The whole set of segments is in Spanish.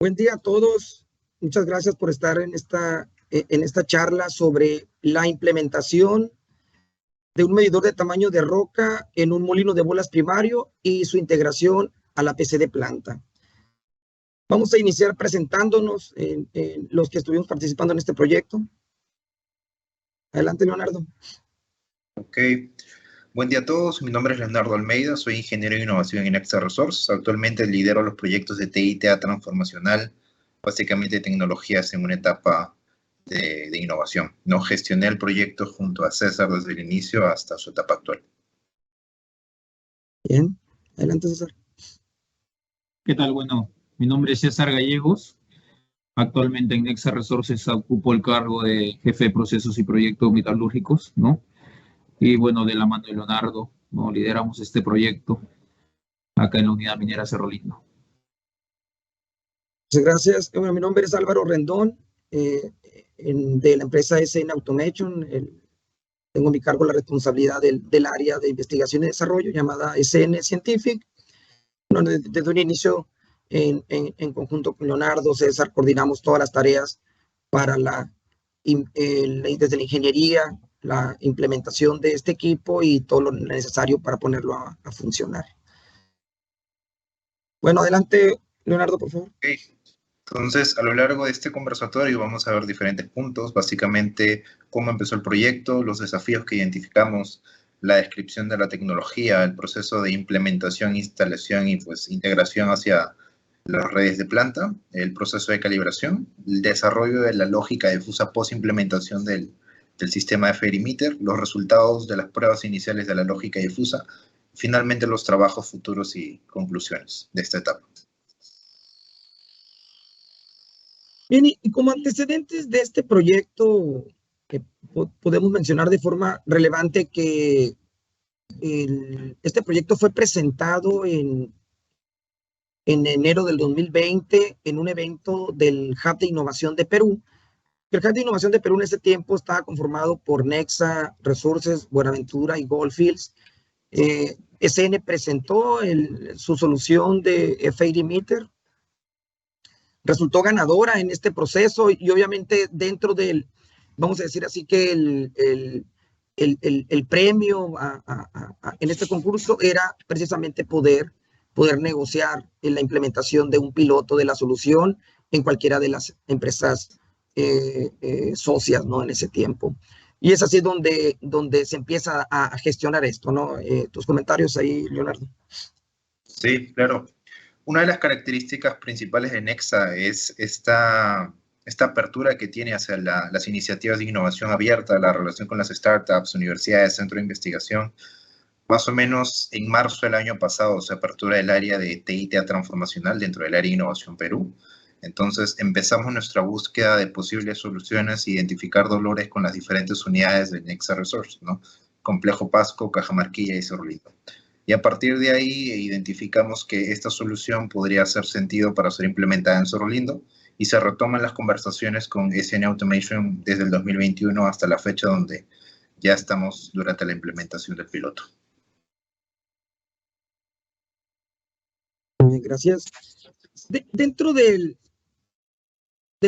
Buen día a todos. Muchas gracias por estar en esta charla sobre la implementación de un medidor de tamaño de roca en un molino de bolas primario y su integración a la PC de planta. Vamos a iniciar presentándonos los que estuvimos participando en este proyecto. Adelante, Leonardo. Ok. Buen día a todos. Mi nombre es Leonardo Almeida. Soy ingeniero de innovación en Nexa Resources. Actualmente lidero los proyectos de TI/TA transformacional, básicamente tecnologías en una etapa de innovación. No gestioné el proyecto junto a César desde el inicio hasta su etapa actual. Bien. Adelante, César. ¿Qué tal? Bueno, mi nombre es César Gallegos. Actualmente en Nexa Resources ocupo el cargo de jefe de procesos y proyectos metalúrgicos, ¿no? Y bueno, de la mano de Leonardo, ¿no? Lideramos este proyecto acá en la unidad minera Cerro Lindo. Muchas gracias. Bueno, mi nombre es Álvaro Rendón, de la empresa SN Automation. Tengo a mi cargo la responsabilidad del área de investigación y desarrollo llamada SN Scientific. Bueno, desde un inicio, en conjunto con Leonardo, César, coordinamos todas las tareas para desde la ingeniería, la implementación de este equipo y todo lo necesario para ponerlo a funcionar. Bueno, adelante, Leonardo, por favor. Okay. Entonces, a lo largo de este conversatorio vamos a ver diferentes puntos, básicamente cómo empezó el proyecto, los desafíos que identificamos, la descripción de la tecnología, el proceso de implementación, instalación y pues integración hacia las redes de planta, el proceso de calibración, el desarrollo de la lógica difusa post-implementación del sistema de FairyMeter, los resultados de las pruebas iniciales de la lógica difusa, finalmente los trabajos futuros y conclusiones de esta etapa. Bien, y como antecedentes de este proyecto, que podemos mencionar de forma relevante que este proyecto fue presentado en enero del 2020 en un evento del Hub de Innovación de Perú. El Hub de Innovación de Perú en ese tiempo estaba conformado por Nexa Resources, Buenaventura y Goldfields. SN presentó su solución de FairyMeter. Resultó ganadora en este proceso y obviamente dentro del, vamos a decir así que el premio en este concurso era precisamente poder negociar en la implementación de un piloto de la solución en cualquiera de las empresas socias, ¿no? En ese tiempo. Y es así donde se empieza a gestionar esto, ¿no? Tus comentarios ahí, Leonardo. Sí, claro. Una de las características principales de Nexa es esta apertura que tiene hacia las iniciativas de innovación abierta, la relación con las startups, universidades, centros de investigación. Más o menos en marzo del año pasado se apertura el área de TI/TA transformacional dentro del área de Innovación Perú. Entonces empezamos nuestra búsqueda de posibles soluciones, identificar dolores con las diferentes unidades de Nexa Resources, ¿no? Complejo Pasco, Cajamarquilla y Cerro Lindo. Y a partir de ahí identificamos que esta solución podría hacer sentido para ser implementada en Cerro Lindo y se retoman las conversaciones con SN Automation desde el 2021 hasta la fecha donde ya estamos durante la implementación del piloto. Gracias. Dentro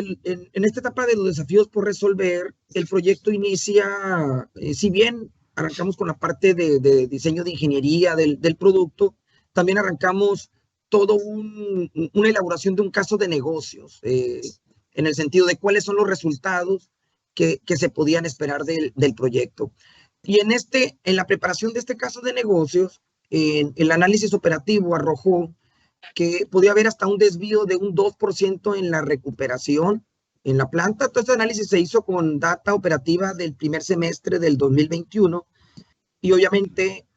en esta etapa de los desafíos por resolver, el proyecto inicia, si bien arrancamos con la parte de diseño de ingeniería del producto, también arrancamos una elaboración de un caso de negocios, en el sentido de cuáles son los resultados que se podían esperar del proyecto. Y en la preparación de este caso de negocios, el análisis operativo arrojó que podía haber hasta un desvío de un 2% en la recuperación en la planta. Todo este análisis se hizo con data operativa del primer semestre del 2021 y obviamente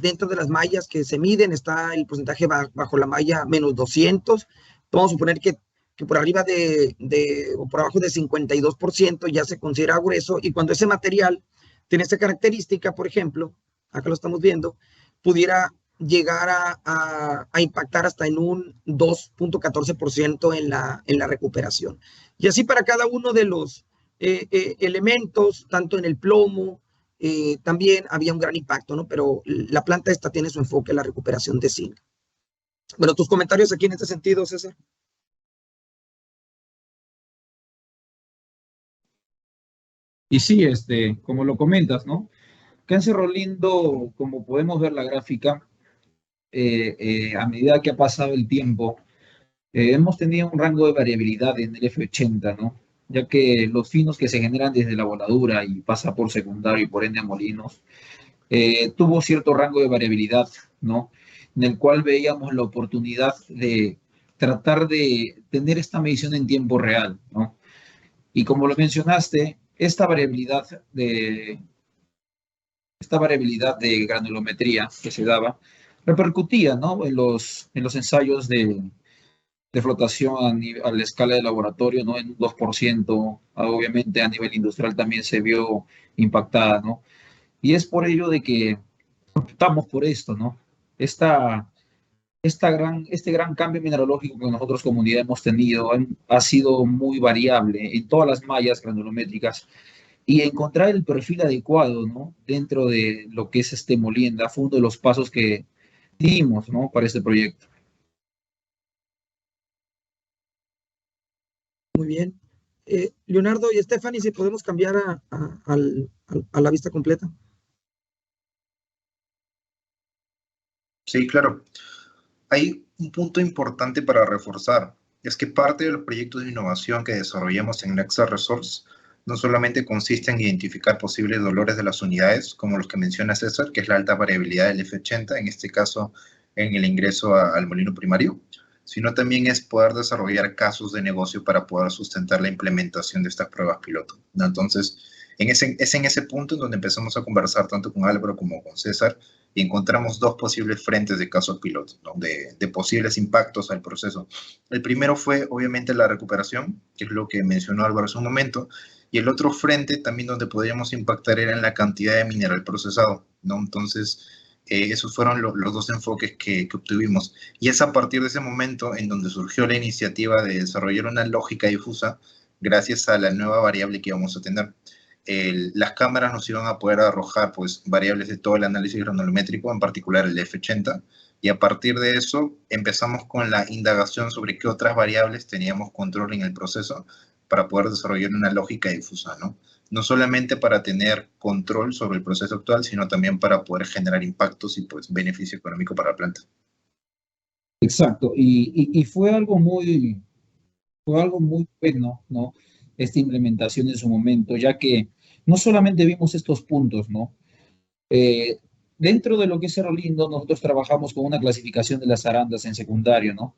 dentro de las mallas que se miden está el porcentaje bajo la malla menos 200. Vamos a suponer que por arriba o por abajo de 52% ya se considera grueso, y cuando ese material tiene esta característica, por ejemplo, acá lo estamos viendo, pudiera llegar a impactar hasta en un 2.14% en la recuperación. Y así para cada uno de los elementos, tanto en el plomo, también había un gran impacto, ¿no? Pero la planta esta tiene su enfoque en la recuperación de zinc. Bueno, tus comentarios aquí en este sentido, César. Y sí, como lo comentas, ¿no? Acá en Cerro Lindo, como podemos ver la gráfica, a medida que ha pasado el tiempo, hemos tenido un rango de variabilidad en el F80, ¿no? Ya que los finos que se generan desde la voladura y pasa por secundario y por ende a molinos, tuvo cierto rango de variabilidad, ¿no? En el cual veíamos la oportunidad de tratar de tener esta medición en tiempo real, ¿no? Y como lo mencionaste, esta variabilidad de granulometría que se daba repercutía, ¿no? En los ensayos de flotación a la escala de laboratorio, ¿no? En un 2%, obviamente a nivel industrial también se vio impactada, ¿no? Y es por ello de que optamos por esto, ¿no? Este gran cambio mineralógico que nosotros comunidad hemos tenido ha sido muy variable en todas las mallas granulométricas y encontrar el perfil adecuado, ¿no? Dentro de lo que es molienda fue uno de los pasos que dimos, ¿no? Para este proyecto. Muy bien. Leonardo y Stephanie, si podemos cambiar a la vista completa. Sí, claro. Hay un punto importante para reforzar, es que parte de los proyectos de innovación que desarrollamos en Nexa Resource no solamente consiste en identificar posibles dolores de las unidades, como los que menciona César, que es la alta variabilidad del F80, en este caso en el ingreso al molino primario, sino también es poder desarrollar casos de negocio para poder sustentar la implementación de estas pruebas piloto, ¿no? Entonces, es en ese punto en donde empezamos a conversar tanto con Álvaro como con César y encontramos dos posibles frentes de casos pilotos, ¿no? de posibles impactos al proceso. El primero fue, obviamente, la recuperación, que es lo que mencionó Álvaro hace un momento, y el otro frente también donde podríamos impactar era en la cantidad de mineral procesado, ¿no? Entonces, esos fueron los dos enfoques que obtuvimos. Y es a partir de ese momento en donde surgió la iniciativa de desarrollar una lógica difusa gracias a la nueva variable que íbamos a tener. Las cámaras nos iban a poder arrojar pues, variables de todo el análisis granulométrico, en particular el F80, y a partir de eso empezamos con la indagación sobre qué otras variables teníamos control en el proceso para poder desarrollar una lógica difusa, ¿no? No solamente para tener control sobre el proceso actual, sino también para poder generar impactos y pues beneficio económico para la planta. Exacto, y fue algo muy bueno, ¿no? Esta implementación en su momento, ya que no solamente vimos estos puntos, ¿no? Eh, Dentro de lo que es Cerro Lindo, nosotros trabajamos con una clasificación de las arandas en secundario, ¿no?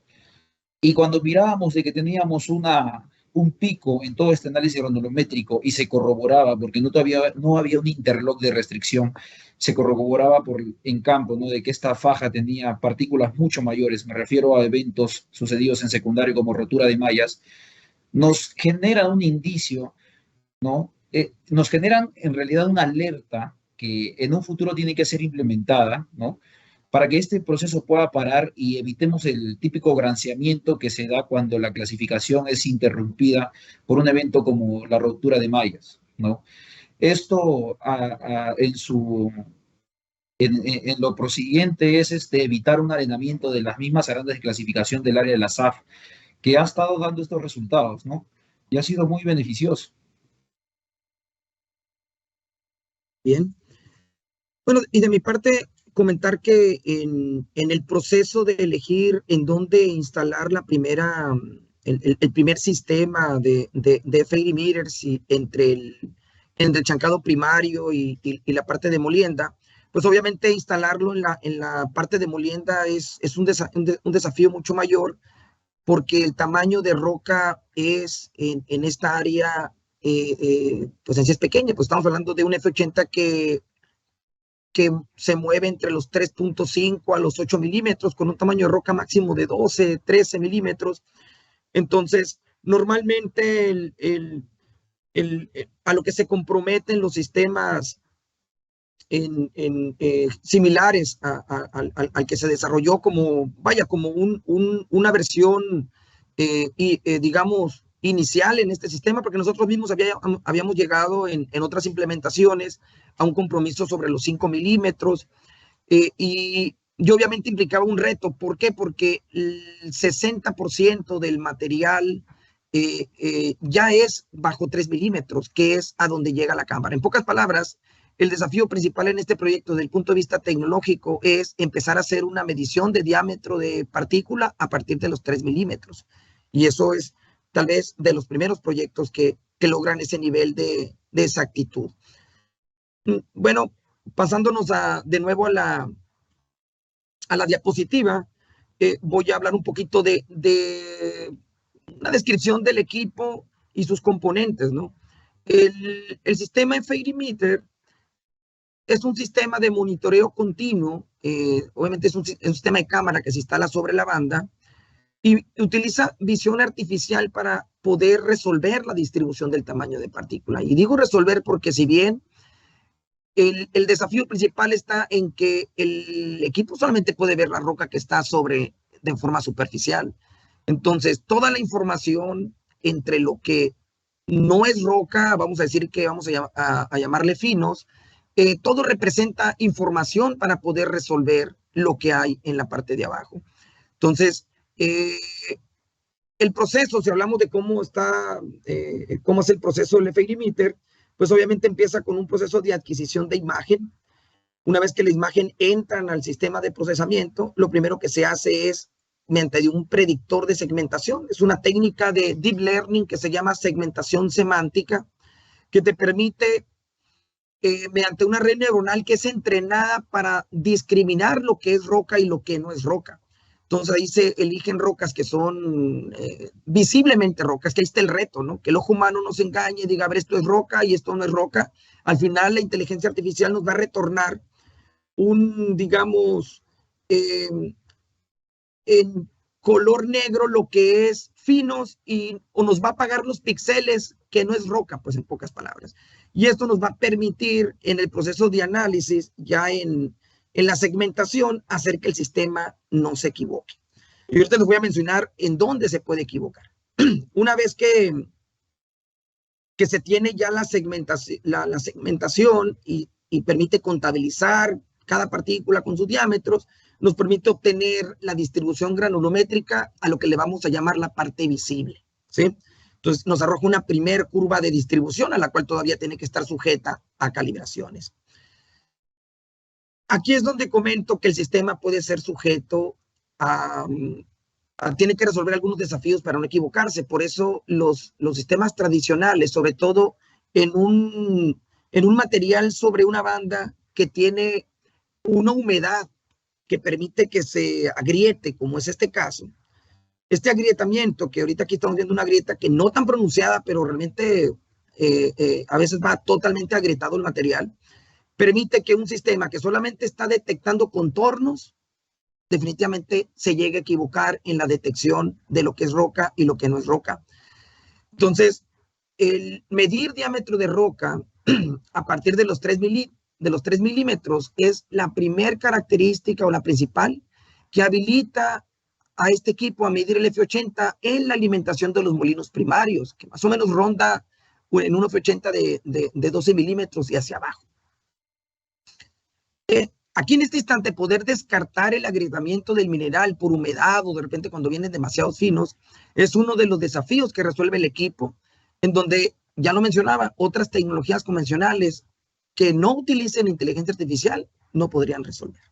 Y cuando mirábamos de que teníamos un pico en todo este análisis granulométrico y se corroboraba, porque no había un interlock de restricción, se corroboraba en campo, ¿no? De que esta faja tenía partículas mucho mayores, me refiero a eventos sucedidos en secundario como rotura de mallas, nos genera un indicio, ¿no? Nos generan en realidad una alerta que en un futuro tiene que ser implementada, ¿no? Para que este proceso pueda parar y evitemos el típico granceamiento que se da cuando la clasificación es interrumpida por un evento como la ruptura de mallas, ¿no? Esto en lo prosiguiente es evitar un arenamiento de las mismas arandas de clasificación del área de la SAF, que ha estado dando estos resultados, ¿no? Y ha sido muy beneficioso. Bien. Bueno, y de mi parte, comentar que en el proceso de elegir en dónde instalar el primer sistema de FAIRY meters entre el chancado primario y la parte de molienda, pues obviamente instalarlo en la parte de molienda es un desafío mucho mayor porque el tamaño de roca es en esta área, pues en sí es pequeña, pues estamos hablando de un F80 que se mueve entre los 3.5 a los 8 milímetros, con un tamaño de roca máximo de 12, 13 milímetros. Entonces, normalmente a lo que se comprometen los sistemas similares al que se desarrolló como una versión, digamos, inicial en este sistema, porque nosotros mismos habíamos llegado en otras implementaciones a un compromiso sobre los 5 milímetros y obviamente implicaba un reto. ¿Por qué? Porque el 60% del material ya es bajo 3 milímetros, que es a donde llega la cámara. En pocas palabras, el desafío principal en este proyecto desde el punto de vista tecnológico es empezar a hacer una medición de diámetro de partícula a partir de los 3 milímetros. Y eso es tal vez de los primeros proyectos que logran ese nivel de exactitud. Bueno, pasándonos de nuevo a la diapositiva, voy a hablar un poquito de una descripción del equipo y sus componentes, ¿no? El sistema FAIRy-Meter es un sistema de monitoreo continuo, obviamente es un sistema de cámara que se instala sobre la banda y utiliza visión artificial para poder resolver la distribución del tamaño de partícula. Y digo resolver porque si bien el desafío principal está en que el equipo solamente puede ver la roca que está de forma superficial. Entonces, toda la información entre lo que no es roca, vamos a decir que vamos a llamarle finos, todo representa información para poder resolver lo que hay en la parte de abajo. Entonces, el proceso, si hablamos de cómo es el proceso del FAIRy-Meter, pues obviamente empieza con un proceso de adquisición de imagen. Una vez que la imagen entran al sistema de procesamiento, lo primero que se hace es mediante un predictor de segmentación. Es una técnica de deep learning que se llama segmentación semántica, que te permite, mediante una red neuronal que es entrenada para discriminar lo que es roca y lo que no es roca. Entonces ahí se eligen rocas que son visiblemente rocas, que ahí está el reto, ¿no? Que el ojo humano no se engañe y diga, a ver, esto es roca y esto no es roca. Al final la inteligencia artificial nos va a retornar digamos, en color negro lo que es finos o nos va a apagar los píxeles que no es roca, pues en pocas palabras. Y esto nos va a permitir en el proceso de análisis, ya en la segmentación, hacer que el sistema no se equivoque. Y ahorita les voy a mencionar en dónde se puede equivocar. Una vez que se tiene ya la segmentación y permite contabilizar cada partícula con sus diámetros, nos permite obtener la distribución granulométrica a lo que le vamos a llamar la parte visible, ¿sí? Entonces nos arroja una primer curva de distribución a la cual todavía tiene que estar sujeta a calibraciones. Aquí es donde comento que el sistema puede ser sujeto tiene que resolver algunos desafíos para no equivocarse. Por eso los sistemas tradicionales, sobre todo en un material sobre una banda que tiene una humedad que permite que se agriete, como es este caso, este agrietamiento, que ahorita aquí estamos viendo una grieta que no tan pronunciada, pero realmente a veces va totalmente agrietado el material, permite que un sistema que solamente está detectando contornos, definitivamente se llegue a equivocar en la detección de lo que es roca y lo que no es roca. Entonces, el medir diámetro de roca a partir de los 3 milímetros es la primer característica o la principal que habilita a este equipo a medir el F80 en la alimentación de los molinos primarios, que más o menos ronda en un F80 de 12 milímetros y hacia abajo. Aquí en este instante poder descartar el agrietamiento del mineral por humedad o de repente cuando vienen demasiados finos es uno de los desafíos que resuelve el equipo, en donde, ya lo mencionaba, otras tecnologías convencionales que no utilicen inteligencia artificial no podrían resolver.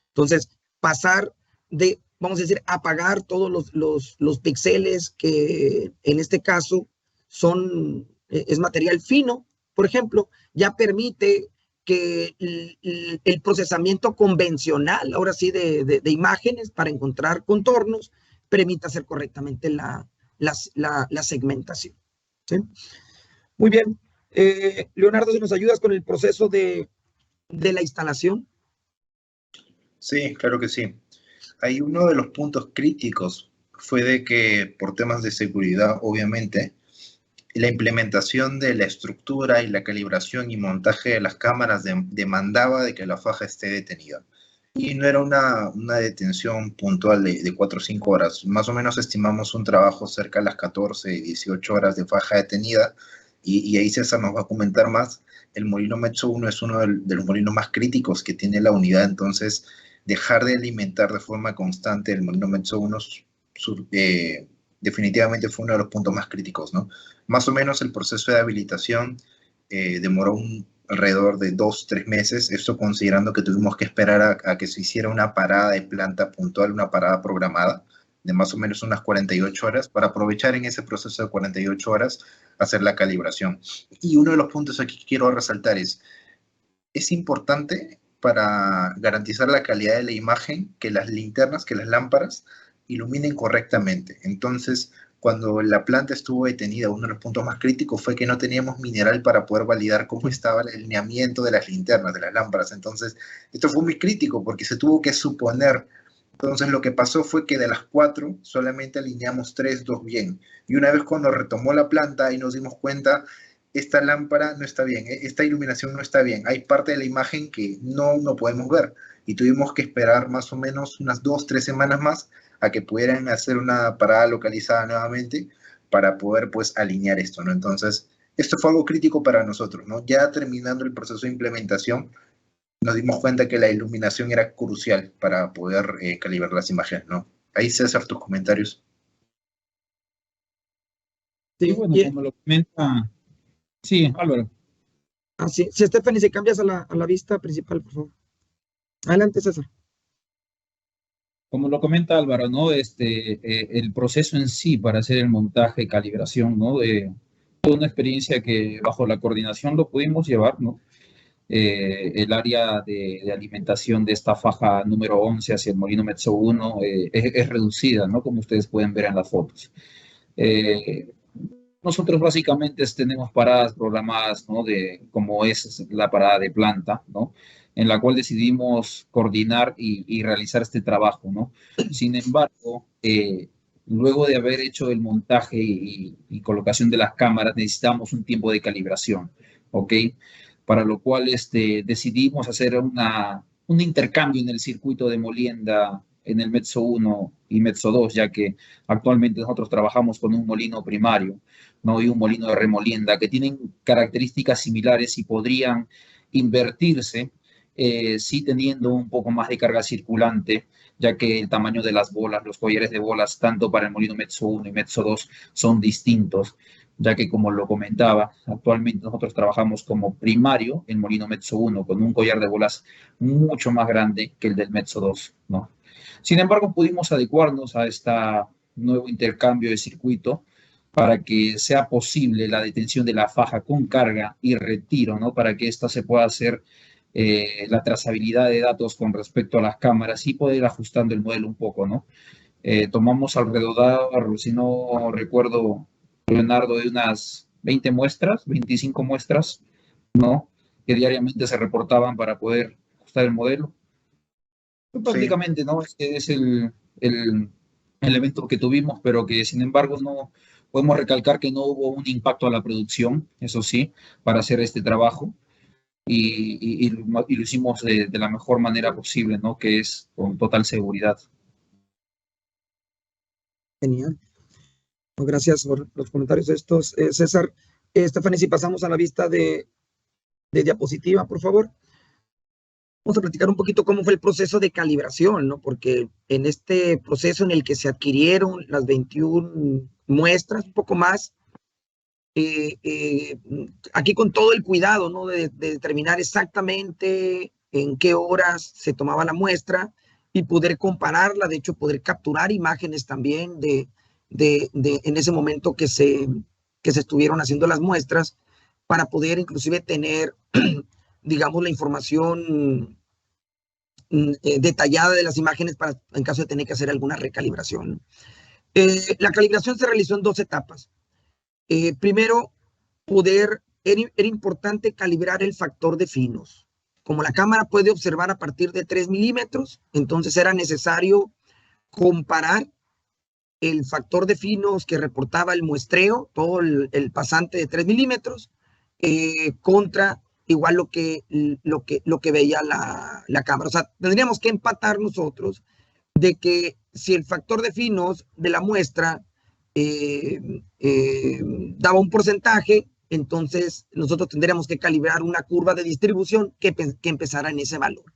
Entonces, pasar de, vamos a decir, apagar todos los píxeles que en este caso es material fino, por ejemplo, ya permite que el procesamiento convencional, ahora sí, de imágenes para encontrar contornos, permita hacer correctamente la segmentación, ¿sí? Muy bien. Leonardo, ¿si nos ayudas con el proceso de la instalación? Sí, claro que sí. Hay uno de los puntos críticos fue de que por temas de seguridad, obviamente, la implementación de la estructura y la calibración y montaje de las cámaras demandaba de que la faja esté detenida. Y no era una detención puntual de 4 o 5 horas. Más o menos estimamos un trabajo cerca de las 14, 18 horas de faja detenida. Y ahí César nos va a comentar más. El molino Metso 1 es uno de los molinos más críticos que tiene la unidad. Entonces, dejar de alimentar de forma constante el molino Metso 1 definitivamente fue uno de los puntos más críticos, ¿no? Más o menos el proceso de habilitación demoró alrededor de 2-3 meses, esto considerando que tuvimos que esperar a que se hiciera una parada de planta puntual, una parada programada, de más o menos unas 48 horas, para aprovechar en ese proceso de 48 horas hacer la calibración. Y uno de los puntos aquí que quiero resaltar es importante para garantizar la calidad de la imagen que las linternas, que las lámparas iluminen correctamente. Entonces, cuando la planta estuvo detenida, uno de los puntos más críticos fue que no teníamos mineral para poder validar cómo estaba el alineamiento de las linternas, de las lámparas. Entonces, esto fue muy crítico porque se tuvo que suponer. Entonces, lo que pasó fue que de las 4 solamente alineamos 3, 2 bien. Y una vez cuando retomó la planta y nos dimos cuenta, esta lámpara no está bien, esta iluminación no está bien. Hay parte de la imagen que no podemos ver. Y tuvimos que esperar más o menos unas 2-3 semanas más a que pudieran hacer una parada localizada nuevamente para poder, pues, alinear esto, ¿no? Entonces, esto fue algo crítico para nosotros, ¿no? Ya terminando el proceso de implementación, nos dimos cuenta que la iluminación era crucial para poder calibrar las imágenes, ¿no? Ahí, César, tus comentarios. Sí, bueno, como lo comenta, sí, Álvaro. Sí, Stephanie, si cambias a la vista principal, por favor. Adelante, César. Como lo comenta Álvaro, ¿no? El proceso en sí para hacer el montaje, calibración, ¿no? Fue una experiencia que bajo la coordinación lo pudimos llevar, ¿no? El área de alimentación de esta faja número 11 hacia el molino Metso 1 es reducida, ¿no? Como ustedes pueden ver en las fotos. Nosotros básicamente tenemos paradas programadas, ¿no? Como es la parada de planta, ¿no? En la cual decidimos coordinar y realizar este trabajo, ¿no? Sin embargo, luego de haber hecho el montaje y colocación de las cámaras, necesitamos un tiempo de calibración, ¿ok? Para lo cual decidimos hacer un intercambio en el circuito de molienda en el Metso 1 y Metso 2, ya que actualmente nosotros trabajamos con un molino primario, ¿no? Y un molino de remolienda que tienen características similares y podrían invertirse, sí teniendo un poco más de carga circulante, ya que el tamaño de las bolas, los collares de bolas, tanto para el molino Metso 1 y Metso 2 son distintos, ya que como lo comentaba, actualmente nosotros trabajamos como primario en molino Metso 1 con un collar de bolas mucho más grande que el del Metso 2, ¿no? Sin embargo, pudimos adecuarnos a este nuevo intercambio de circuito para que sea posible la detención de la faja con carga y retiro, ¿no? Para que ésta se pueda hacer la trazabilidad de datos con respecto a las cámaras y poder ir ajustando el modelo un poco, ¿no? Tomamos alrededor, si no recuerdo, Leonardo, de unas 20 muestras, 25 muestras, ¿no? Que diariamente se reportaban para poder ajustar el modelo. Prácticamente, sí, ¿no? Este es el evento que tuvimos, pero que sin embargo no podemos recalcar que no hubo un impacto a la producción, eso sí, para hacer este trabajo. Y lo hicimos de la mejor manera posible, ¿no? Que es con total seguridad. Genial. Gracias por los comentarios estos. César, Stephanie, si pasamos a la vista de diapositiva, por favor. Vamos a platicar un poquito cómo fue el proceso de calibración, ¿no? Porque en este proceso en el que se adquirieron las 21 muestras, un poco más, aquí con todo el cuidado, ¿no? De determinar exactamente en qué horas se tomaba la muestra y poder compararla, de hecho, poder capturar imágenes también en ese momento que se estuvieron haciendo las muestras para poder inclusive tener digamos, la información detallada de las imágenes para en caso de tener que hacer alguna recalibración. La calibración se realizó en 2 etapas. Primero, era importante calibrar el factor de finos. Como la cámara puede observar a partir de 3 milímetros, entonces era necesario comparar el factor de finos que reportaba el muestreo, todo el pasante de 3 milímetros, contra igual lo que veía la cámara. O sea, tendríamos que empatar nosotros de que si el factor de finos de la muestra daba un porcentaje, entonces nosotros tendríamos que calibrar una curva de distribución que empezara en ese valor.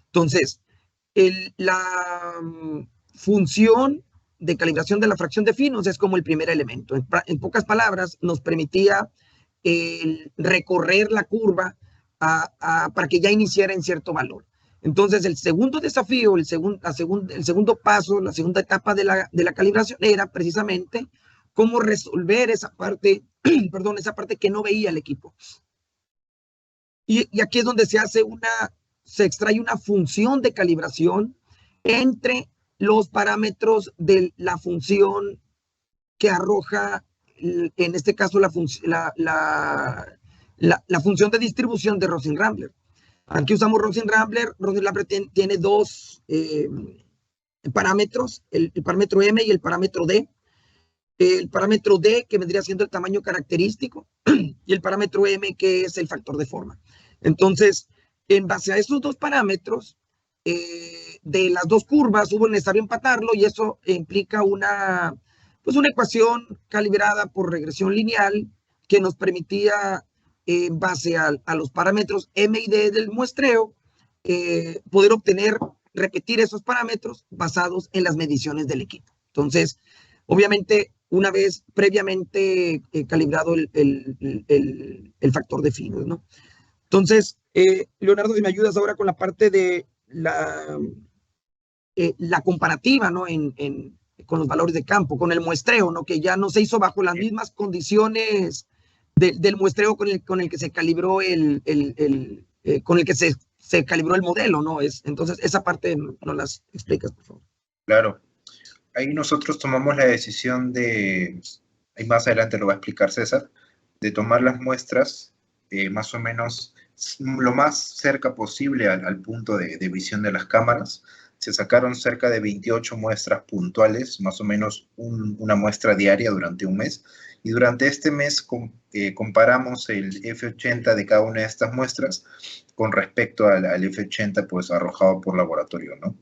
Entonces, la función de calibración de la fracción de finos es como el primer elemento. En pocas palabras, nos permitía recorrer la curva para que ya iniciara en cierto valor. Entonces, el segundo desafío, el segundo paso, la segunda etapa de la calibración era precisamente cómo resolver esa parte, perdón, esa parte que no veía el equipo. Y aquí es donde se extrae una función de calibración entre los parámetros de la función que arroja, en este caso, la función de distribución de Rosen-Rambler. Aquí usamos Rosen-Rambler. Rosen-Rambler tiene dos parámetros, el parámetro M y el parámetro D. El parámetro D, que vendría siendo el tamaño característico, y el parámetro M, que es el factor de forma. Entonces, en base a esos dos parámetros, de las dos curvas, hubo necesario empatarlo, y eso implica una ecuación calibrada por regresión lineal que nos permitía, en base a los parámetros M y D del muestreo, poder repetir esos parámetros basados en las mediciones del equipo. Entonces, obviamente, una vez previamente calibrado el factor de finos, ¿no? Entonces, Leonardo, si me ayudas ahora con la parte de la comparativa, ¿no? Con los valores de campo, con el muestreo, ¿no? Que ya no se hizo bajo las mismas condiciones del muestreo con el que se calibró con el que se calibró el modelo, ¿no? Entonces, esa parte nos las explicas, por favor. Claro. Ahí nosotros tomamos la decisión ahí más adelante lo va a explicar César, de tomar las muestras más o menos lo más cerca posible al punto de visión de las cámaras. Se sacaron cerca de 28 muestras puntuales, más o menos una muestra diaria durante un mes. Y durante este mes comparamos el F80 de cada una de estas muestras con respecto al F80 pues arrojado por laboratorio, ¿no?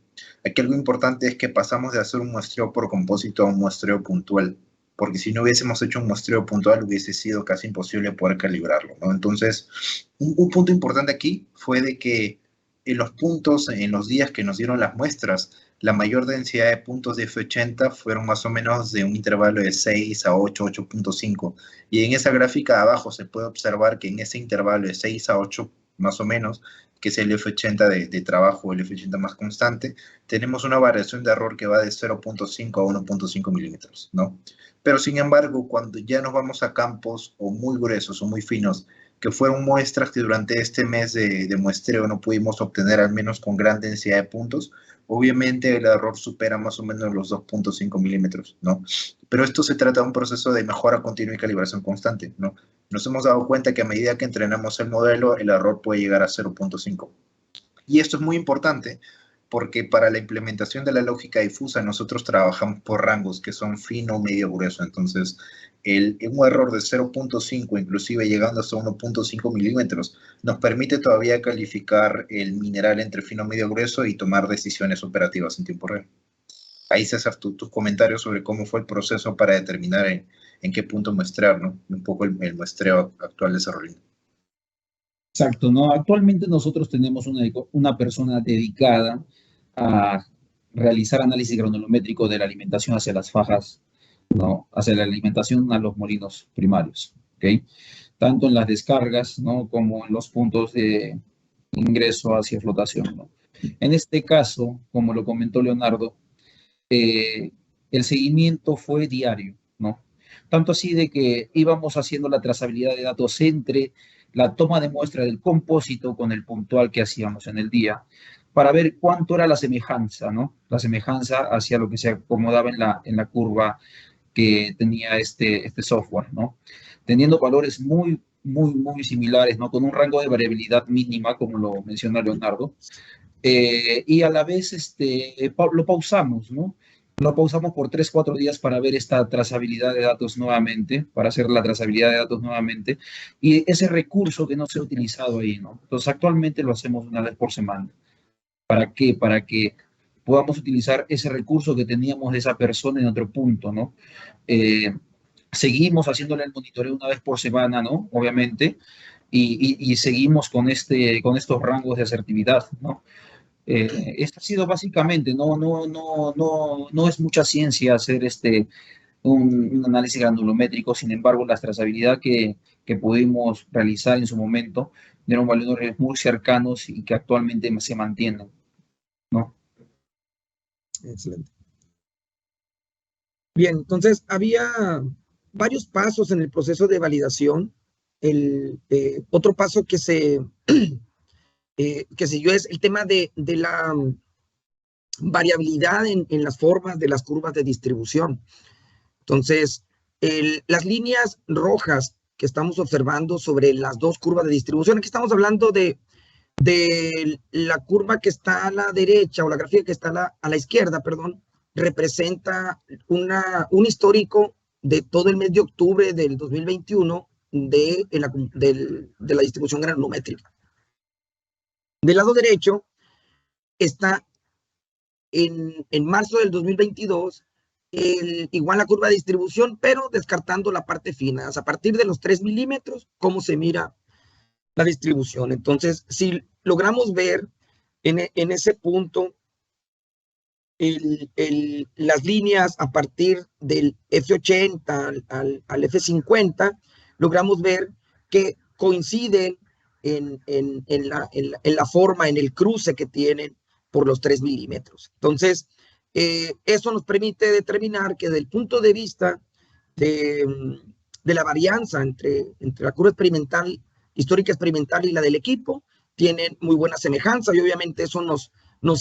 Aquí algo importante es que pasamos de hacer un muestreo por compósito a un muestreo puntual, porque si no hubiésemos hecho un muestreo puntual hubiese sido casi imposible poder calibrarlo, ¿no? Entonces, un punto importante aquí fue de que en los puntos, en los días que nos dieron las muestras, la mayor densidad de puntos de F80 fueron más o menos de un intervalo de 6 a 8, 8.5. Y en esa gráfica de abajo se puede observar que en ese intervalo de 6 a 8, más o menos, que es el F80 de trabajo, el F80 más constante, tenemos una variación de error que va de 0.5 a 1.5 milímetros, ¿no? Pero sin embargo, cuando ya nos vamos a campos o muy gruesos o muy finos, que fueron muestras que durante este mes de muestreo no pudimos obtener, al menos con gran densidad de puntos, obviamente el error supera más o menos los 2.5 milímetros, ¿no? Pero esto se trata de un proceso de mejora continua y calibración constante, ¿no? Nos hemos dado cuenta que a medida que entrenamos el modelo, el error puede llegar a 0.5. Y esto es muy importante porque para la implementación de la lógica difusa nosotros trabajamos por rangos que son fino, medio, grueso. Entonces, un error de 0.5, inclusive llegando hasta 1.5 milímetros, nos permite todavía calificar el mineral entre fino, medio, grueso y tomar decisiones operativas en tiempo real. Ahí, César, tus comentarios sobre cómo fue el proceso para determinar en qué punto muestrear, ¿no? Un poco el muestreo actual de Cerro Lindo. Exacto, ¿no? Actualmente nosotros tenemos una persona dedicada a realizar análisis granulométrico de la alimentación hacia las fajas, ¿no? Hacia la alimentación a los molinos primarios, ¿ok? Tanto en las descargas, ¿no? Como en los puntos de ingreso hacia flotación, ¿no? En este caso, como lo comentó Leonardo, el seguimiento fue diario, ¿no? Tanto así de que íbamos haciendo la trazabilidad de datos entre la toma de muestra del compósito con el puntual que hacíamos en el día, para ver cuánto era la semejanza, ¿no? La semejanza hacia lo que se acomodaba en la curva que tenía este software, ¿no? Teniendo valores muy similares, ¿no? Con un rango de variabilidad mínima, como lo menciona Leonardo, y a la vez lo pausamos, ¿no? Lo pausamos por 3-4 días para ver esta trazabilidad de datos nuevamente, para hacer la trazabilidad de datos nuevamente, y ese recurso que no se ha utilizado ahí, ¿no? Entonces, actualmente lo hacemos una vez por semana. ¿Para qué? Para que podamos utilizar ese recurso que teníamos de esa persona en otro punto, ¿no? Seguimos haciéndole el monitoreo una vez por semana, ¿no? Obviamente, y seguimos con estos rangos de asertividad, ¿no? Esto ha sido básicamente, no es mucha ciencia hacer un análisis granulométrico. Sin embargo, la trazabilidad que pudimos realizar en su momento dieron valores muy cercanos y que actualmente se mantienen, ¿no? Excelente. Bien, entonces había varios pasos en el proceso de validación. Otro paso que se siguió es el tema de la variabilidad en las formas de las curvas de distribución. Entonces, las líneas rojas que estamos observando sobre las dos curvas de distribución, aquí estamos hablando de la curva que está a la derecha, o la gráfica que está a la izquierda, perdón, representa un histórico de todo el mes de octubre del 2021 de la distribución granulométrica. Del lado derecho está en marzo del 2022 igual la curva de distribución, pero descartando la parte fina. A partir de los 3 milímetros, cómo se mira la distribución. Entonces, si logramos ver en ese punto las líneas a partir del F80 al F50, logramos ver que coinciden en la forma, en el cruce que tienen por los 3 milímetros. Entonces, eso nos permite determinar que desde el punto de vista de la varianza entre la curva experimental, histórica experimental y la del equipo, tienen muy buena semejanza, y obviamente eso nos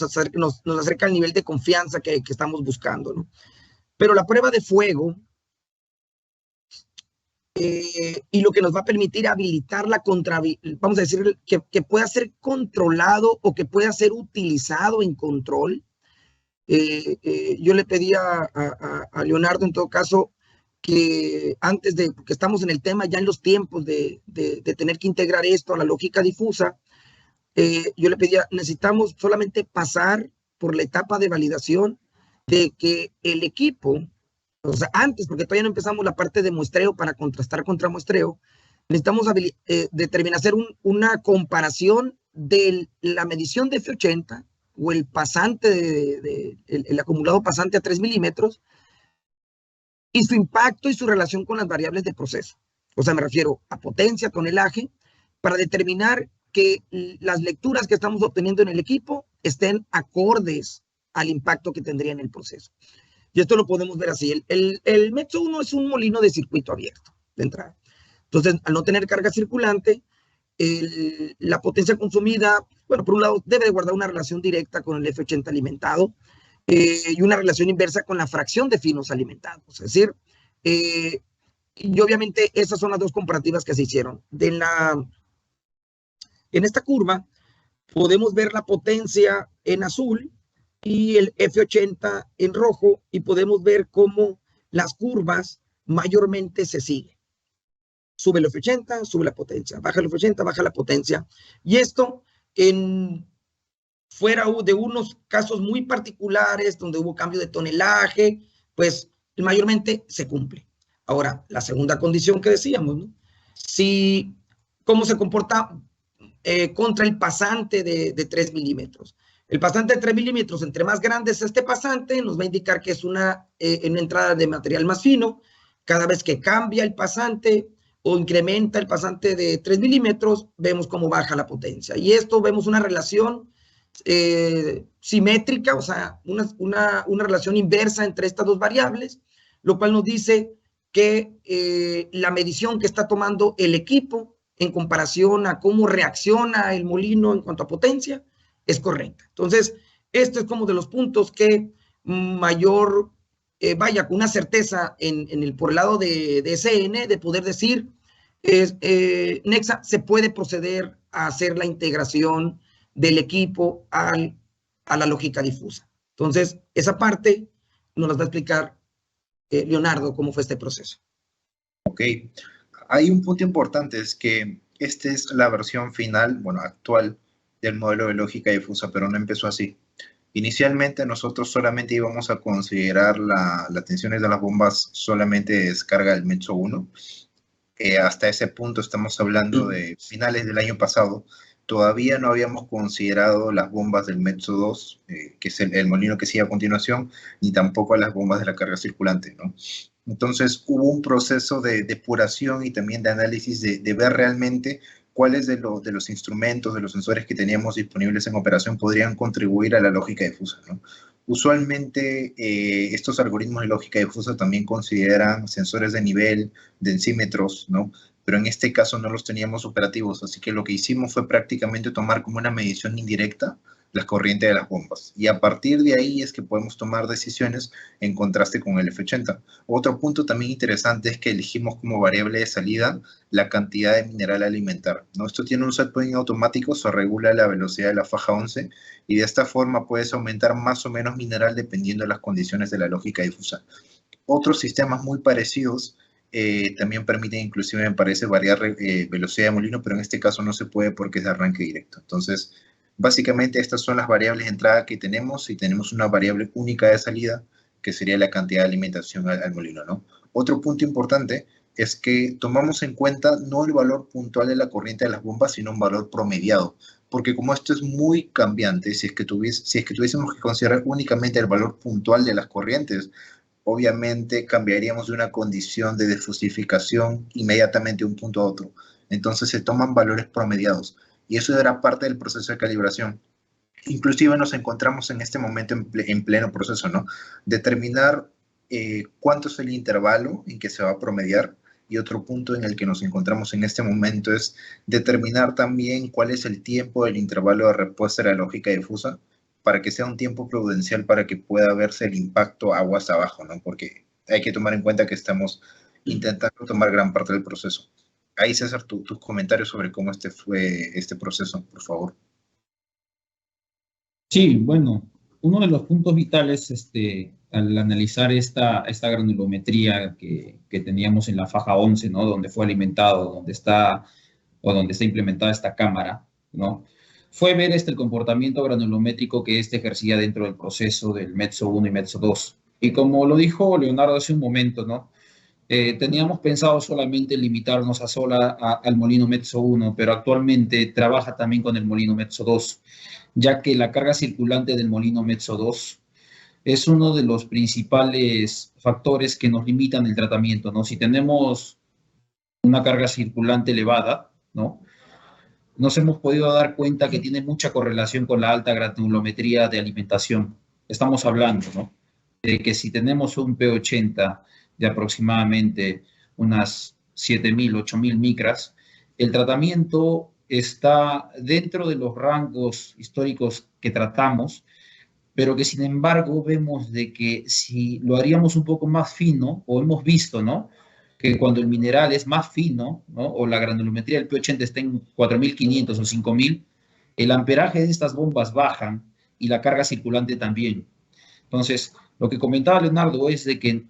acerca al nivel de confianza que estamos buscando, ¿no? Pero la prueba de fuego y lo que nos va a permitir habilitar vamos a decir, que pueda ser controlado o que pueda ser utilizado en control. Yo le pedí a Leonardo, en todo caso, que antes de, porque estamos en el tema ya en los tiempos de tener que integrar esto a la lógica difusa, yo le pedía, necesitamos solamente pasar por la etapa de validación de que el equipo, o sea, antes, porque todavía no empezamos la parte de muestreo para contrastar contra muestreo, necesitamos determinar, hacer una comparación de la medición de F80 o el pasante, el acumulado pasante a 3 milímetros, y su impacto y su relación con las variables de proceso. O sea, me refiero a potencia, tonelaje, para determinar que las lecturas que estamos obteniendo en el equipo estén acordes al impacto que tendría en el proceso. Y esto lo podemos ver así. El Metso 1 es un molino de circuito abierto de entrada. Entonces, al no tener carga circulante, la potencia consumida, bueno, por un lado, debe de guardar una relación directa con el F80 alimentado y una relación inversa con la fracción de finos alimentados. Es decir, y obviamente esas son las dos comparativas que se hicieron. En esta curva podemos ver la potencia en azul y el F80 en rojo, y podemos ver cómo las curvas mayormente se siguen. Sube el F80, sube la potencia, baja el F80, baja la potencia. Y esto fuera de unos casos muy particulares donde hubo cambio de tonelaje, pues mayormente se cumple. Ahora, la segunda condición que decíamos, ¿no? ¿Cómo se comporta contra el pasante de 3 milímetros? El pasante de 3 milímetros, entre más grande es este pasante, nos va a indicar que es una entrada de material más fino. Cada vez que cambia el pasante o incrementa el pasante de 3 milímetros, vemos cómo baja la potencia. Y esto vemos una relación simétrica, o sea, una relación inversa entre estas dos variables, lo cual nos dice que la medición que está tomando el equipo en comparación a cómo reacciona el molino en cuanto a potencia es correcta. Entonces, esto es como de los puntos que mayor, vaya, con una certeza por el lado de SN, de poder decir, Nexa se puede proceder a hacer la integración del equipo a la lógica difusa. Entonces, esa parte nos la va a explicar Leonardo, cómo fue este proceso. Ok. Hay un punto importante, es que esta es la versión final, bueno, actual del modelo de lógica difusa, pero no empezó así. Inicialmente nosotros solamente íbamos a considerar las tensiones de las bombas solamente de descarga del Metso 1. Hasta ese punto estamos hablando de finales del año pasado, Todavía no habíamos considerado las bombas del Metso 2, que es el molino que sigue a continuación, ni tampoco a las bombas de la carga circulante, ¿no? Entonces hubo un proceso de depuración y también de análisis de ver realmente cuáles de los instrumentos, de los sensores que teníamos disponibles en operación podrían contribuir a la lógica difusa, ¿no? Usualmente estos algoritmos de lógica difusa también consideran sensores de nivel, densímetros, ¿no? Pero en este caso no los teníamos operativos, así que lo que hicimos fue prácticamente tomar como una medición indirecta las corrientes de las bombas. Y a partir de ahí es que podemos tomar decisiones en contraste con el F80. Otro punto también interesante es que elegimos como variable de salida la cantidad de mineral a alimentar, ¿no? Esto tiene un set point automático, se regula la velocidad de la faja 11 y de esta forma puedes aumentar más o menos mineral dependiendo de las condiciones de la lógica difusa. Otros sistemas muy parecidos también permiten inclusive, me parece, variar velocidad de molino, pero en este caso no se puede porque es de arranque directo. Entonces, básicamente estas son las variables de entrada que tenemos y tenemos una variable única de salida que sería la cantidad de alimentación al molino, ¿no? Otro punto importante es que tomamos en cuenta no el valor puntual de la corriente de las bombas, sino un valor promediado, porque como esto es muy cambiante, si es que tuviésemos que considerar únicamente el valor puntual de las corrientes, obviamente cambiaríamos de una condición de desfosificación inmediatamente de un punto a otro. Entonces se toman valores promediados y eso era parte del proceso de calibración. Inclusive nos encontramos en este momento en pleno proceso, ¿no? Determinar cuánto es el intervalo en que se va a promediar, y otro punto en el que nos encontramos en este momento es determinar también cuál es el tiempo del intervalo de respuesta de la lógica difusa para que sea un tiempo prudencial para que pueda verse el impacto aguas abajo, ¿no? Porque hay que tomar en cuenta que estamos intentando tomar gran parte del proceso. Ahí, César, tus comentarios sobre cómo fue este proceso, por favor. Sí, bueno, uno de los puntos vitales al analizar esta granulometría que teníamos en la faja 11, ¿no? Donde fue alimentado, donde está implementada esta cámara, ¿no? Fue ver el comportamiento granulométrico que ejercía dentro del proceso del Metso 1 y Metso 2. Y como lo dijo Leonardo hace un momento, ¿no? Teníamos pensado solamente limitarnos al molino Metso 1, pero actualmente trabaja también con el molino Metso 2, ya que la carga circulante del molino Metso 2 es uno de los principales factores que nos limitan el tratamiento, ¿no? Si tenemos una carga circulante elevada, ¿no? Nos hemos podido dar cuenta que tiene mucha correlación con la alta granulometría de alimentación. Estamos hablando, ¿no? De que si tenemos un P80 de aproximadamente unas 7.000, 8.000 micras, el tratamiento está dentro de los rangos históricos que tratamos, pero que sin embargo vemos de que si lo haríamos un poco más fino, o hemos visto, ¿no? Que cuando el mineral es más fino, ¿no? O la granulometría del P80 está en 4.500 o 5.000, el amperaje de estas bombas bajan y la carga circulante también. Entonces, lo que comentaba Leonardo es de que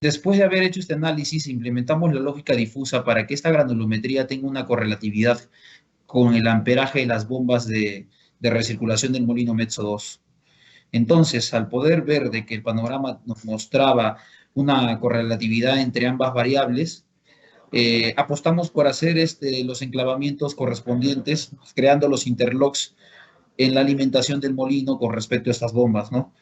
después de haber hecho este análisis, implementamos la lógica difusa para que esta granulometría tenga una correlatividad con el amperaje de las bombas de recirculación del molino Metso 2. Entonces, al poder ver de que el panorama nos mostraba una correlatividad entre ambas variables, apostamos por hacer los enclavamientos correspondientes, creando los interlocks en la alimentación del molino con respecto a estas bombas, ¿no?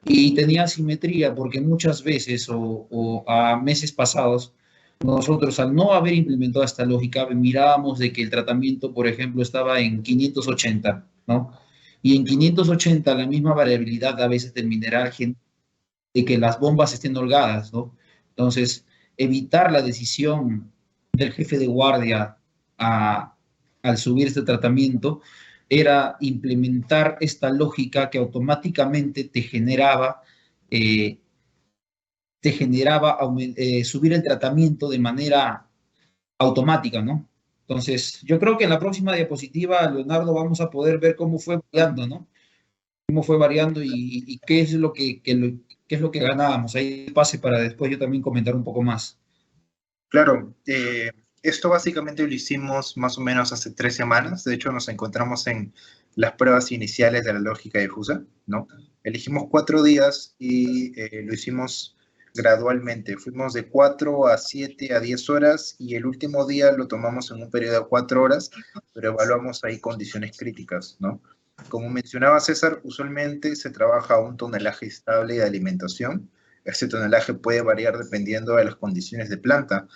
Y tenía simetría porque muchas veces o a meses pasados, nosotros al no haber implementado esta lógica, mirábamos de que el tratamiento, por ejemplo, estaba en 580, ¿no? Y en 580 la misma variabilidad a veces del mineral de que las bombas estén holgadas, ¿no? Entonces, evitar la decisión del jefe de guardia al subir este tratamiento era implementar esta lógica que automáticamente te generaba subir el tratamiento de manera automática, ¿no? Entonces, yo creo que en la próxima diapositiva, Leonardo, vamos a poder ver cómo fue variando, ¿no? Cómo fue variando y qué es lo que ganábamos. Ahí pase para después yo también comentar un poco más. Claro, esto básicamente lo hicimos más o menos hace 3 semanas. De hecho, nos encontramos en las pruebas iniciales de la lógica difusa, ¿no? Elegimos 4 días y lo hicimos gradualmente. Fuimos de 4 a 7 a 10 horas y el último día lo tomamos en un periodo de 4 horas, pero evaluamos ahí condiciones críticas, ¿no? Como mencionaba César, usualmente se trabaja a un tonelaje estable de alimentación. Ese tonelaje puede variar dependiendo de las condiciones de planta,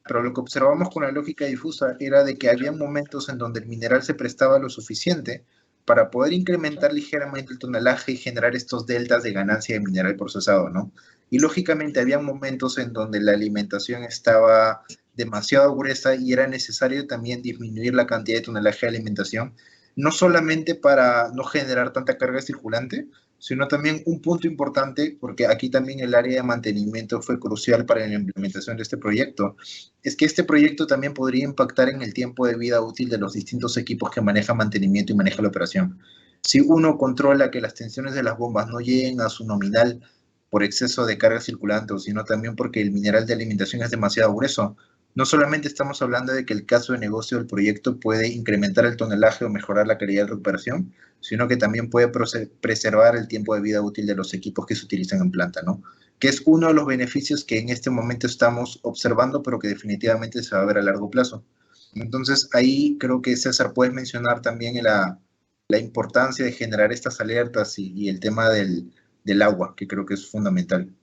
pero lo que observamos con la lógica difusa era de que había momentos en donde el mineral se prestaba lo suficiente para poder incrementar ligeramente el tonelaje y generar estos deltas de ganancia de mineral procesado, ¿no? Y lógicamente había momentos en donde la alimentación estaba demasiado gruesa y era necesario también disminuir la cantidad de tonelaje de alimentación, no solamente para no generar tanta carga circulante, sino también un punto importante, porque aquí también el área de mantenimiento fue crucial para la implementación de este proyecto, es que este proyecto también podría impactar en el tiempo de vida útil de los distintos equipos que manejan mantenimiento y manejan la operación. Si uno controla que las tensiones de las bombas no lleguen a su nominal por exceso de carga circulante, sino también porque el mineral de alimentación es demasiado grueso, no solamente estamos hablando de que el caso de negocio del proyecto puede incrementar el tonelaje o mejorar la calidad de recuperación, sino que también puede preservar el tiempo de vida útil de los equipos que se utilizan en planta, ¿no? Que es uno de los beneficios que en este momento estamos observando, pero que definitivamente se va a ver a largo plazo. Entonces, ahí creo que César puedes mencionar también la importancia de generar estas alertas y el tema del agua, que creo que es fundamental.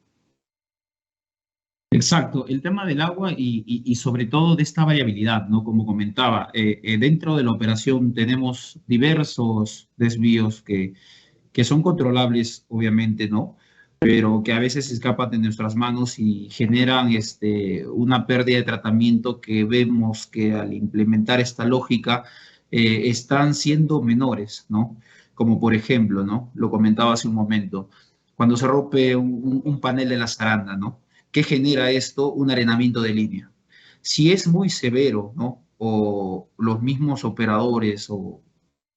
Exacto, el tema del agua y sobre todo de esta variabilidad, ¿no? Como comentaba, dentro de la operación tenemos diversos desvíos que son controlables, obviamente, ¿no? Pero que a veces escapan de nuestras manos y generan una pérdida de tratamiento que vemos que al implementar esta lógica están siendo menores, ¿no? Como por ejemplo, ¿no? Lo comentaba hace un momento, cuando se rompe un panel de la zaranda, ¿no? ¿Qué genera esto? Un arenamiento de línea. Si es muy severo, ¿no? O los mismos operadores o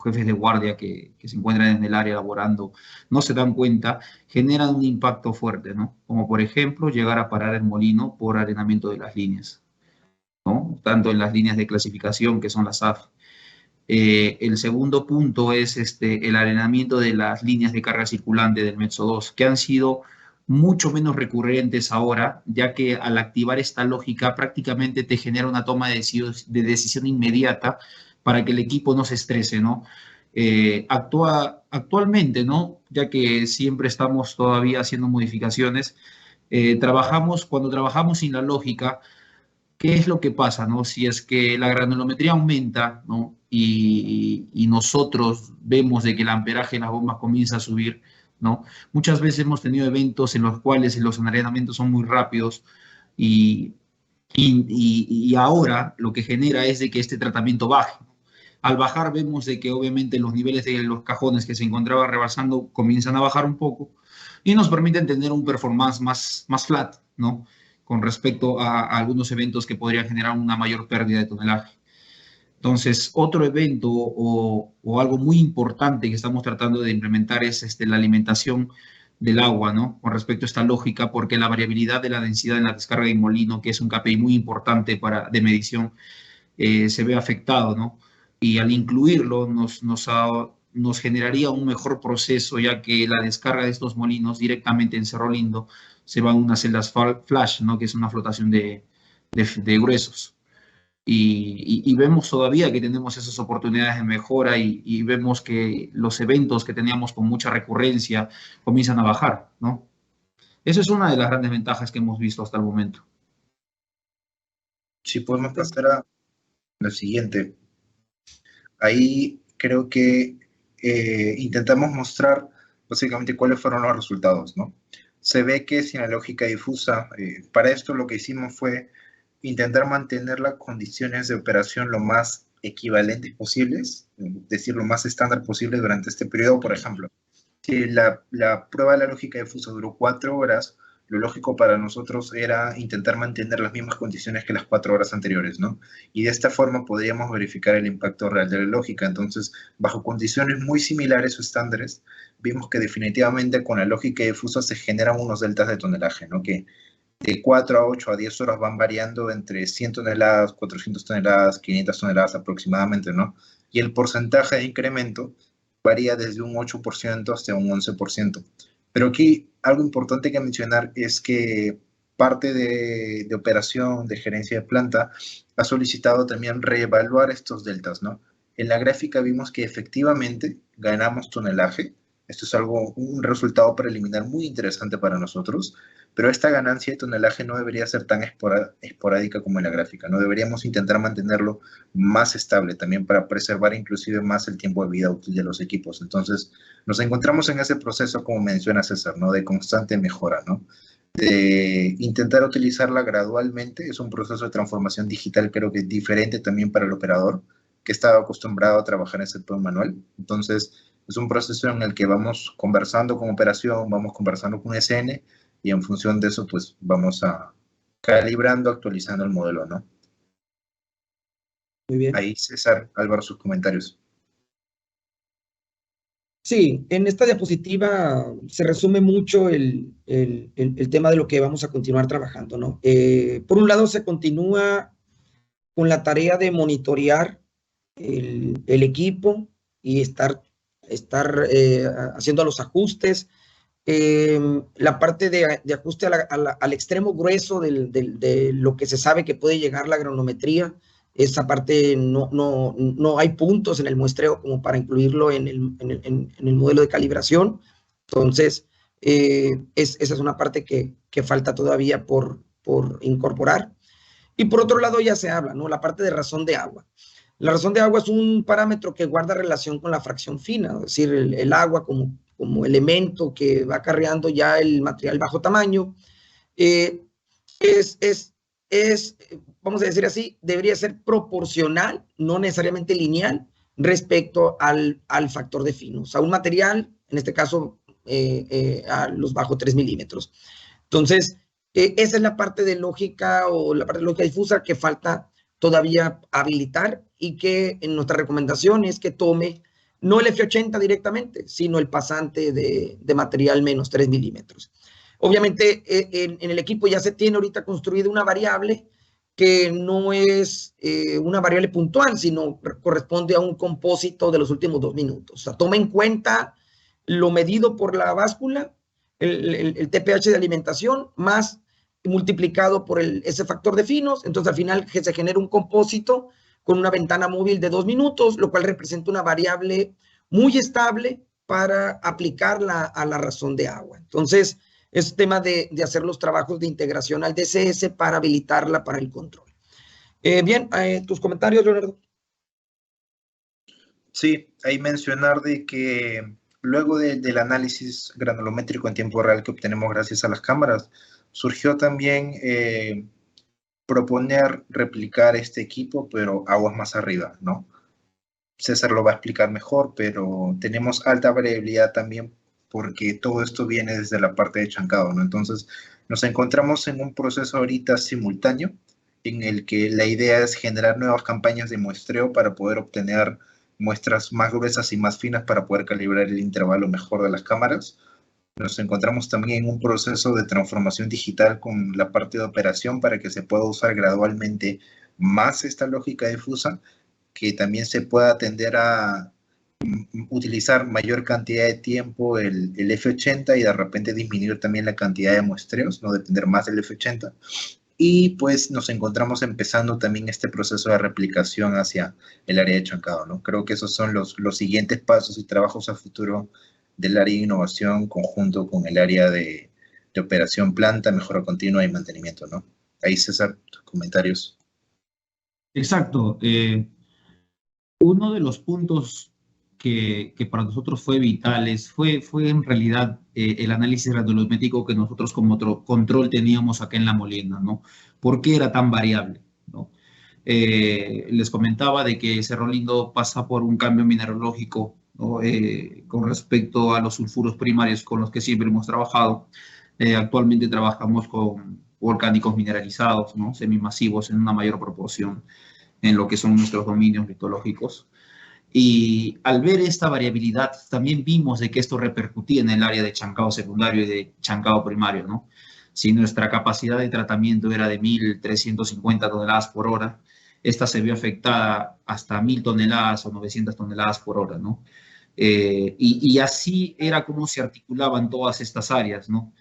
jefes de guardia que se encuentran en el área laborando no se dan cuenta, generan un impacto fuerte, ¿no? Como por ejemplo llegar a parar el molino por arenamiento de las líneas, ¿no? Tanto en las líneas de clasificación que son las AF. El segundo punto es el arenamiento de las líneas de carga circulante del Metso 2, que han sido mucho menos recurrentes ahora, ya que al activar esta lógica prácticamente te genera una toma de decisión inmediata para que el equipo no se estrese, ¿no? Actualmente, ¿no? Ya que siempre estamos todavía haciendo modificaciones, cuando trabajamos sin la lógica, ¿qué es lo que pasa, no? Si es que la granulometría aumenta, ¿no? Y nosotros vemos de que el amperaje de las bombas comienza a subir, ¿no? Muchas veces hemos tenido eventos en los cuales los enharenamientos son muy rápidos y, y ahora lo que genera es de que este tratamiento baje. Al bajar vemos de que obviamente los niveles de los cajones que se encontraban rebasando comienzan a bajar un poco y nos permiten tener un performance más flat, ¿no? Con respecto a algunos eventos que podrían generar una mayor pérdida de tonelaje. Entonces, otro evento o algo muy importante que estamos tratando de implementar es la alimentación del agua, ¿no? Con respecto a esta lógica, porque la variabilidad de la densidad en la descarga de molino, que es un KPI muy importante de medición, se ve afectado, ¿no? Y al incluirlo nos generaría un mejor proceso, ya que la descarga de estos molinos directamente en Cerro Lindo se van a unas celdas flash, ¿no? Que es una flotación de gruesos. Y vemos todavía que tenemos esas oportunidades de mejora y vemos que los eventos que teníamos con mucha recurrencia comienzan a bajar, ¿no? Esa es una de las grandes ventajas que hemos visto hasta el momento. Si podemos pasar a lo siguiente. Ahí creo que intentamos mostrar básicamente cuáles fueron los resultados, ¿no? Se ve que sin la lógica difusa, para esto lo que hicimos fue intentar mantener las condiciones de operación lo más equivalentes posibles, es decir, lo más estándar posible durante este periodo. Por ejemplo, si la prueba de la lógica difusa duró 4 horas, lo lógico para nosotros era intentar mantener las mismas condiciones que las 4 horas anteriores, ¿no? Y de esta forma podríamos verificar el impacto real de la lógica. Entonces, bajo condiciones muy similares o estándares, vimos que definitivamente con la lógica difusa se generan unos deltas de tonelaje, ¿no? Que de 4 a 8 a 10 horas van variando entre 100 toneladas, 400 toneladas, 500 toneladas aproximadamente, ¿no? Y el porcentaje de incremento varía desde un 8% hasta un 11%. Pero aquí algo importante que mencionar es que parte de operación, de gerencia de planta, ha solicitado también reevaluar estos deltas, ¿no? En la gráfica vimos que efectivamente ganamos tonelaje. Esto es un resultado preliminar muy interesante para nosotros, pero esta ganancia de tonelaje no debería ser tan esporádica como en la gráfica, ¿no? Deberíamos intentar mantenerlo más estable también para preservar inclusive más el tiempo de vida útil de los equipos. Entonces, nos encontramos en ese proceso, como menciona César, ¿no? De constante mejora, ¿no? De intentar utilizarla gradualmente. Es un proceso de transformación digital, creo que es diferente también para el operador, que estaba acostumbrado a trabajar en el sector manual. Entonces, es un proceso en el que vamos conversando con operación, vamos conversando con SN, y en función de eso, pues vamos a calibrando, actualizando el modelo, ¿no? Muy bien. Ahí, César, Álvaro, sus comentarios. Sí, en esta diapositiva se resume mucho el tema de lo que vamos a continuar trabajando, ¿no? Por un lado, se continúa con la tarea de monitorear el equipo y estar haciendo los ajustes. La parte de ajuste al extremo grueso de lo que se sabe que puede llegar la granulometría, esa parte no hay puntos en el muestreo como para incluirlo en el modelo de calibración. Entonces, esa es una parte que falta todavía por incorporar. Y por otro lado ya se habla, ¿no? La parte de razón de agua. La razón de agua es un parámetro que guarda relación con la fracción fina, es decir, el agua como elemento que va acarreando ya el material bajo tamaño. Vamos a decir así, debería ser proporcional, no necesariamente lineal, respecto al factor de fino. O sea, un material, en este caso, a los bajo 3 milímetros. Entonces, esa es la parte de lógica o la parte de lógica difusa que falta todavía habilitar y que en nuestra recomendación es que tome no el F80 directamente, sino el pasante de material menos 3 milímetros. Obviamente, en el equipo ya se tiene ahorita construida una variable que no es una variable puntual, sino corresponde a un compósito de los últimos 2 minutos. O sea, toma en cuenta lo medido por la báscula, el TPH de alimentación, más multiplicado por ese factor de finos. Entonces, al final se genera un compósito con una ventana móvil de 2 minutos, lo cual representa una variable muy estable para aplicarla a la razón de agua. Entonces, es tema de hacer los trabajos de integración al DCS para habilitarla para el control. Bien, tus comentarios, Leonardo. Sí, ahí mencionar de que luego del análisis granulométrico en tiempo real que obtenemos gracias a las cámaras, surgió también proponer replicar este equipo, pero aguas más arriba, ¿no? César lo va a explicar mejor, pero tenemos alta variabilidad también porque todo esto viene desde la parte de chancado, ¿no? Entonces, nos encontramos en un proceso ahorita simultáneo en el que la idea es generar nuevas campañas de muestreo para poder obtener muestras más gruesas y más finas para poder calibrar el intervalo mejor de las cámaras. Nos encontramos también en un proceso de transformación digital con la parte de operación para que se pueda usar gradualmente más esta lógica difusa, que también se pueda tender a utilizar mayor cantidad de tiempo el F80 y de repente disminuir también la cantidad de muestreos, no depender más del F80. Y pues nos encontramos empezando también este proceso de replicación hacia el área de chancado, ¿no? Creo que esos son los siguientes pasos y trabajos a futuro del área de innovación conjunto con el área de operación planta, mejora continua y mantenimiento, ¿no? Ahí, César, tus comentarios. Exacto. Uno de los puntos que para nosotros fue vitales fue en realidad el análisis granulométrico que nosotros como otro control teníamos acá en La Molina, ¿no? ¿Por qué era tan variable, ¿no? Les comentaba de que Cerro Lindo pasa por un cambio mineralógico, ¿no? Con respecto a los sulfuros primarios con los que siempre hemos trabajado. Actualmente trabajamos con volcánicos mineralizados, ¿no? Semimasivos en una mayor proporción en lo que son nuestros dominios litológicos. Y al ver esta variabilidad, también vimos de que esto repercutía en el área de chancado secundario y de chancado primario, ¿no? Si nuestra capacidad de tratamiento era de 1.350 toneladas por hora, esta se vio afectada hasta 1.000 toneladas o 900 toneladas por hora, ¿no? Y así era como se articulaban todas estas áreas, ¿no?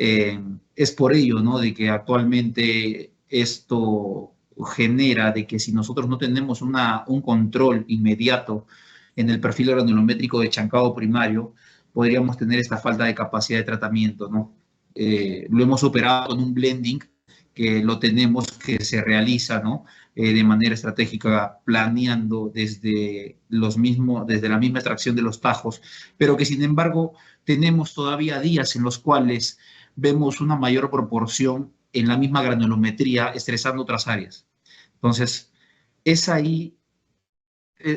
Es por ello, ¿no?, de que actualmente esto genera de que si nosotros no tenemos un control inmediato en el perfil granulométrico de chancado primario, podríamos tener esta falta de capacidad de tratamiento, ¿no? Lo hemos operado con un blending que lo tenemos, que se realiza, ¿no?, de manera estratégica, planeando desde la misma extracción de los tajos, pero que sin embargo tenemos todavía días en los cuales vemos una mayor proporción en la misma granulometría estresando otras áreas. Entonces, es ahí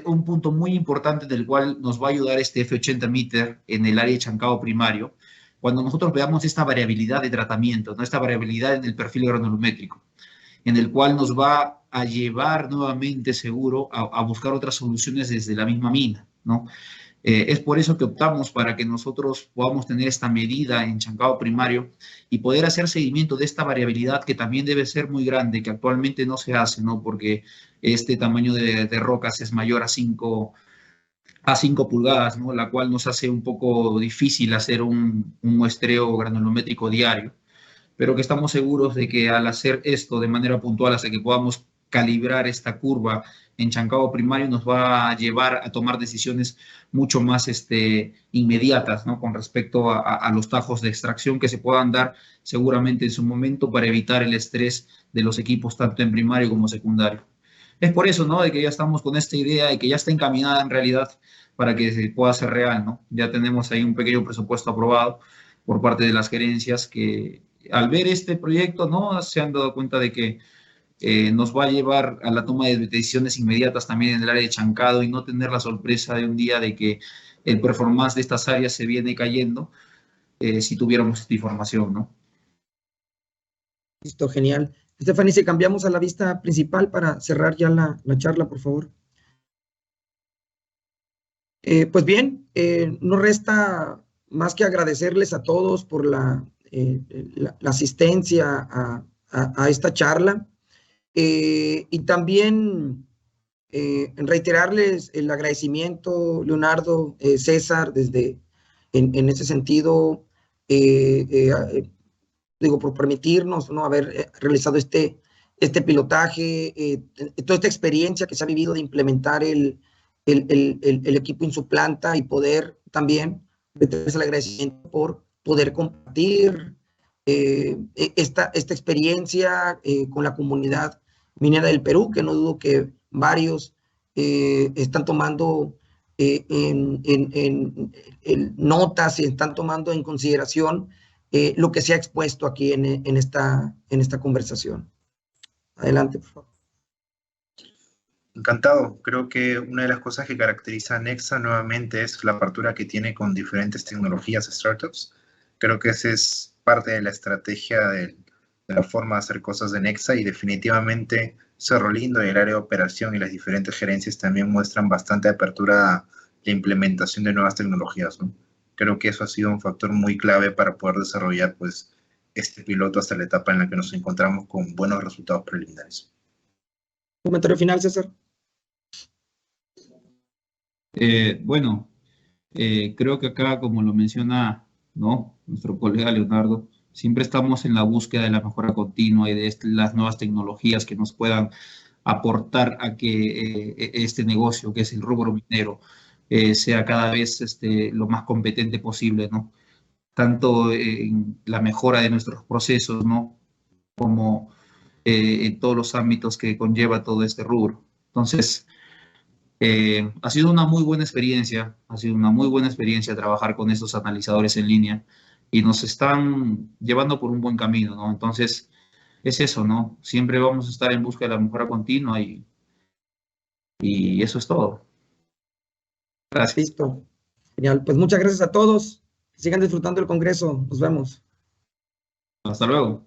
un punto muy importante del cual nos va a ayudar este F80 meter en el área de chancado primario, cuando nosotros veamos esta variabilidad de tratamiento, ¿no?, esta variabilidad en el perfil granulométrico, en el cual nos va a llevar nuevamente seguro a buscar otras soluciones desde la misma mina, ¿no? Es por eso que optamos para que nosotros podamos tener esta medida en chancado primario y poder hacer seguimiento de esta variabilidad que también debe ser muy grande, que actualmente no se hace, ¿no?, porque este tamaño de rocas es mayor a 5 pulgadas, ¿no?, la cual nos hace un poco difícil hacer un muestreo granulométrico diario, pero que estamos seguros de que al hacer esto de manera puntual hasta que podamos calibrar esta curva en chancado primario nos va a llevar a tomar decisiones mucho más inmediatas, ¿no?, con respecto a los tajos de extracción que se puedan dar seguramente en su momento para evitar el estrés de los equipos tanto en primario como secundario. Es por eso, ¿no?, de que ya estamos con esta idea y que ya está encaminada en realidad para que se pueda hacer real, ¿no? Ya tenemos ahí un pequeño presupuesto aprobado por parte de las gerencias que al ver este proyecto, ¿no?, se han dado cuenta de que nos va a llevar a la toma de decisiones inmediatas también en el área de chancado y no tener la sorpresa de un día de que el performance de estas áreas se viene cayendo si tuviéramos esta información, ¿no? Listo, genial. Stephanie, si cambiamos a la vista principal para cerrar ya la charla, por favor. Pues bien, no resta más que agradecerles a todos por la asistencia a esta charla y también reiterarles el agradecimiento, Leonardo, César, en ese sentido, digo, por permitirnos, ¿no?, haber realizado este pilotaje, toda esta experiencia que se ha vivido de implementar el equipo en su planta y poder también reiterarles el agradecimiento por poder compartir esta experiencia con la comunidad minera del Perú, que no dudo que varios están tomando notas y están tomando en consideración lo que se ha expuesto aquí en esta conversación. Adelante, por favor. Encantado. Creo que una de las cosas que caracteriza a Nexa nuevamente es la apertura que tiene con diferentes tecnologías startups. Creo que esa es parte de la estrategia de la forma de hacer cosas de Nexa y definitivamente Cerro Lindo y el área de operación y las diferentes gerencias también muestran bastante apertura a la implementación de nuevas tecnologías, ¿no? Creo que eso ha sido un factor muy clave para poder desarrollar pues, este piloto hasta la etapa en la que nos encontramos con buenos resultados preliminares. Comentario final, César. Bueno, creo que acá, como lo menciona, ¿no?, nuestro colega Leonardo, siempre estamos en la búsqueda de la mejora continua y de las nuevas tecnologías que nos puedan aportar a que este negocio, que es el rubro minero, sea cada vez lo más competente posible, ¿no? Tanto en la mejora de nuestros procesos, ¿no?, como en todos los ámbitos que conlleva todo este rubro. Entonces, ha sido una muy buena experiencia, trabajar con estos analizadores en línea y nos están llevando por un buen camino, ¿no? Entonces, es eso, ¿no? Siempre vamos a estar en busca de la mejora continua y eso es todo. Gracias. Listo. Genial. Pues muchas gracias a todos. Sigan disfrutando del Congreso. Nos vemos. Hasta luego.